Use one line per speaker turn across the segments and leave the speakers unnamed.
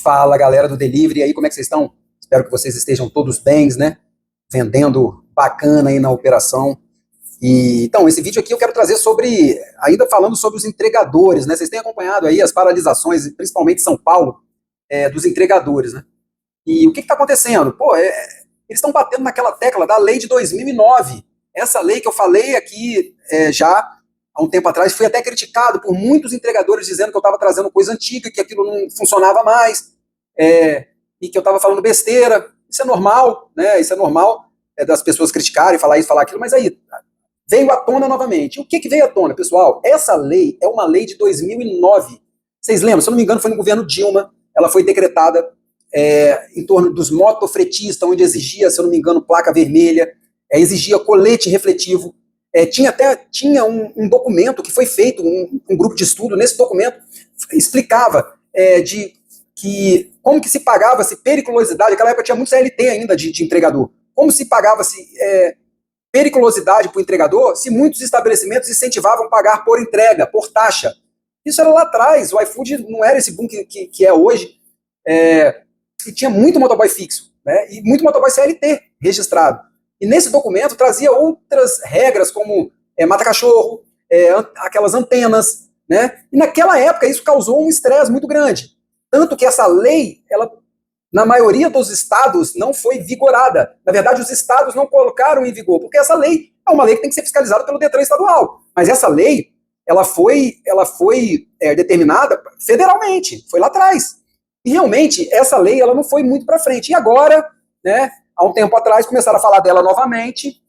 Fala, galera do delivery, e aí, como é que vocês estão? Espero que vocês estejam todos bem, né? Vendendo bacana aí na operação. Então, esse vídeo aqui eu quero trazer sobre, ainda falando sobre os entregadores, né? Vocês têm acompanhado aí as paralisações, principalmente em São Paulo, dos entregadores, né? E o que está acontecendo? Eles estão batendo naquela tecla da lei de 2009. Essa lei que eu falei aqui já há um tempo atrás, fui até criticado por muitos entregadores dizendo que eu estava trazendo coisa antiga, que aquilo não funcionava mais, e que eu estava falando besteira. Isso é normal, né? Isso é normal das pessoas criticarem, falar isso, falar aquilo, mas aí veio à tona novamente. O que veio à tona, pessoal? Essa lei é uma lei de 2009. Vocês lembram? Se eu não me engano, foi no governo Dilma. Ela foi decretada em torno dos motofretistas, onde exigia, se eu não me engano, placa vermelha, exigia colete refletivo. Tinha um documento que foi feito, um grupo de estudo. Nesse documento explicava como que se pagava-se periculosidade. Naquela época tinha muito CLT ainda de entregador. Como se pagava-se periculosidade para o entregador se muitos estabelecimentos incentivavam pagar por entrega, por taxa. Isso era lá atrás. O iFood não era esse boom que é hoje. E tinha muito motoboy fixo, né? E muito motoboy CLT registrado. E nesse documento trazia outras regras, como mata-cachorro, aquelas antenas, né? E naquela época isso causou um estresse muito grande. Tanto que essa lei, ela, na maioria dos estados, não foi vigorada. Na verdade, os estados não colocaram em vigor, porque essa lei é uma lei que tem que ser fiscalizada pelo Detran estadual. Mas essa lei, ela foi determinada federalmente, foi lá atrás. E realmente, essa lei ela não foi muito para frente. E agora, né, há um tempo atrás, começaram a falar dela novamente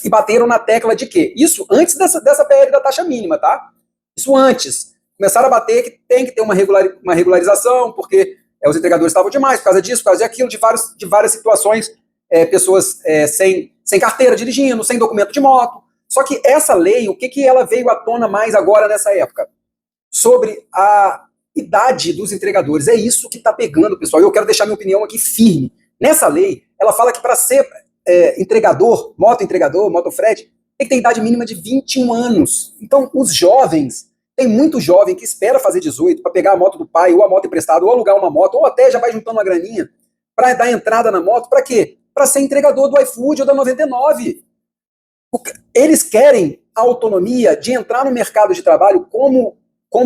e bateram na tecla de quê? Isso antes dessa PL da taxa mínima, tá? Isso antes. Começaram a bater que tem que ter uma regularização, porque os entregadores estavam demais, por causa disso, por causa daquilo, de várias situações, pessoas sem carteira dirigindo, sem documento de moto. Só que essa lei, o que ela veio à tona mais agora nessa época? Sobre a idade dos entregadores. É isso que está pegando, pessoal. E eu quero deixar minha opinião aqui firme. Nessa lei, ela fala que para ser entregador, motofrete, tem que ter idade mínima de 21 anos. Então, os jovens, tem muito jovem que espera fazer 18 para pegar a moto do pai, ou a moto emprestada, ou alugar uma moto, ou até já vai juntando uma graninha para dar entrada na moto. Para quê? Para ser entregador do iFood ou da 99. Eles querem a autonomia de entrar no mercado de trabalho como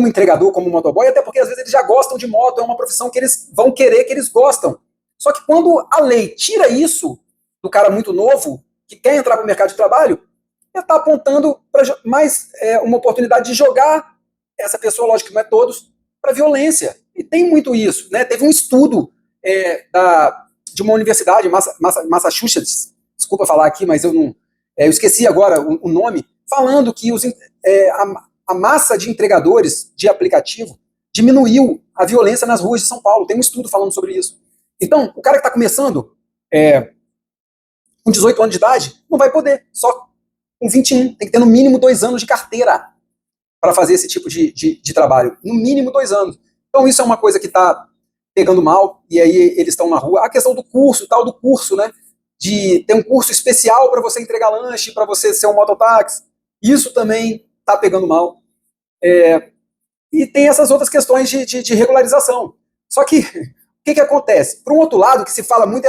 entregador, como motoboy, até porque às vezes eles já gostam de moto, é uma profissão que eles vão querer, que eles gostam. Só que quando a lei tira isso do cara muito novo, que quer entrar para o mercado de trabalho, ele está apontando para mais uma oportunidade de jogar essa pessoa, lógico que não é todos, para violência. E tem muito isso, né? Teve um estudo de uma universidade, Massachusetts, desculpa falar aqui, mas eu esqueci agora o nome, falando que a massa de entregadores de aplicativo diminuiu a violência nas ruas de São Paulo. Tem um estudo falando sobre isso. Então, o cara que está começando com 18 anos de idade não vai poder, só com 21. Tem que ter no mínimo 2 anos de carteira para fazer esse tipo de trabalho. No mínimo 2 anos. Então, isso é uma coisa que está pegando mal, e aí eles estão na rua. A questão do curso, tal do curso, né? De ter um curso especial para você entregar lanche, para você ser um mototáxi. Isso também está pegando mal. E tem essas outras questões de regularização. Só que, o que acontece? Por um outro lado, que se fala muito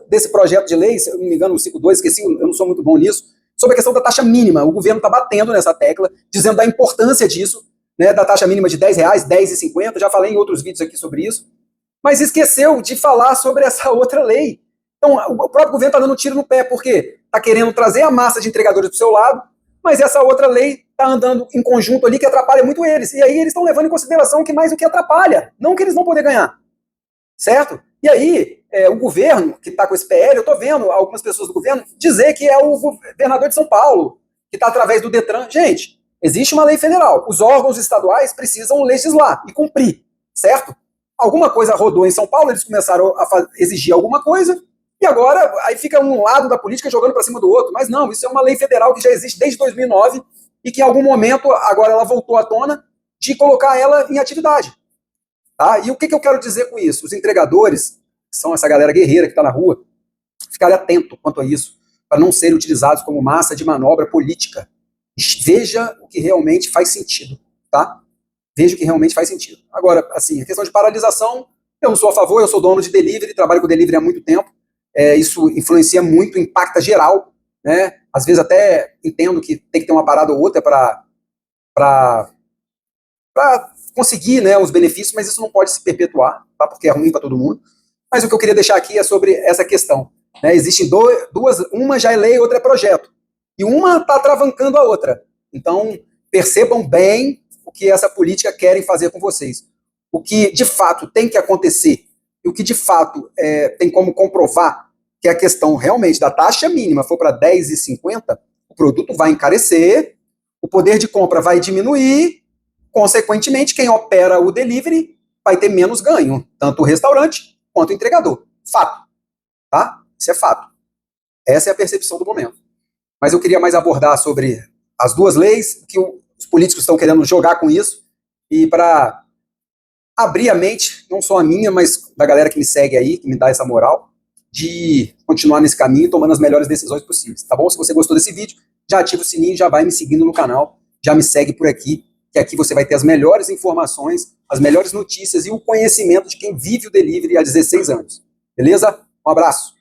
desse projeto de lei, se eu não me engano, o 52, esqueci, eu não sou muito bom nisso, sobre a questão da taxa mínima. O governo está batendo nessa tecla, dizendo da importância disso, né, da taxa mínima de R$10, R$10,50, já falei em outros vídeos aqui sobre isso, mas esqueceu de falar sobre essa outra lei. Então, o próprio governo está dando um tiro no pé, porque está querendo trazer a massa de entregadores para o seu lado, mas essa outra lei está andando em conjunto ali que atrapalha muito eles. E aí eles estão levando em consideração que mais o que atrapalha, não que eles vão poder ganhar. Certo? E aí, o governo que está com esse PL, eu estou vendo algumas pessoas do governo dizer que é o governador de São Paulo, que está através do Detran. Gente, existe uma lei federal. Os órgãos estaduais precisam legislar e cumprir, certo? Alguma coisa rodou em São Paulo, eles começaram a exigir alguma coisa, e agora aí fica um lado da política jogando para cima do outro. Mas não, isso é uma lei federal que já existe desde 2009 e que em algum momento, agora ela voltou à tona, de colocar ela em atividade. Tá? E o que eu quero dizer com isso? Os entregadores, que são essa galera guerreira que está na rua, ficarem atentos quanto a isso, para não serem utilizados como massa de manobra política. Veja o que realmente faz sentido, tá? Veja o que realmente faz sentido. Agora, assim, a questão de paralisação, Eu não sou a favor, eu sou dono de delivery, trabalho com delivery há muito tempo, isso influencia muito, impacta geral, né? Às vezes até entendo que tem que ter uma parada ou outra para conseguir, né, os benefícios, mas isso não pode se perpetuar, tá? Porque é ruim para todo mundo. Mas o que eu queria deixar aqui é sobre essa questão. Né? Existem duas, uma já é lei, outra é projeto. E uma está travancando a outra. Então, percebam bem o que essa política querem fazer com vocês. O que de fato tem que acontecer e o que de fato tem como comprovar que a questão realmente da taxa mínima for para 10,50, o produto vai encarecer, o poder de compra vai diminuir, consequentemente, quem opera o delivery vai ter menos ganho, tanto o restaurante quanto o entregador. Fato, tá? Isso é fato. Essa é a percepção do momento. Mas eu queria mais abordar sobre as duas leis, que os políticos estão querendo jogar com isso, e para abrir a mente, não só a minha, mas da galera que me segue aí, que me dá essa moral, de continuar nesse caminho, tomando as melhores decisões possíveis, tá bom? Se você gostou desse vídeo, já ativa o sininho, já vai me seguindo no canal, já me segue por aqui, que aqui você vai ter as melhores informações, as melhores notícias e o conhecimento de quem vive o delivery há 16 anos. Beleza? Um abraço.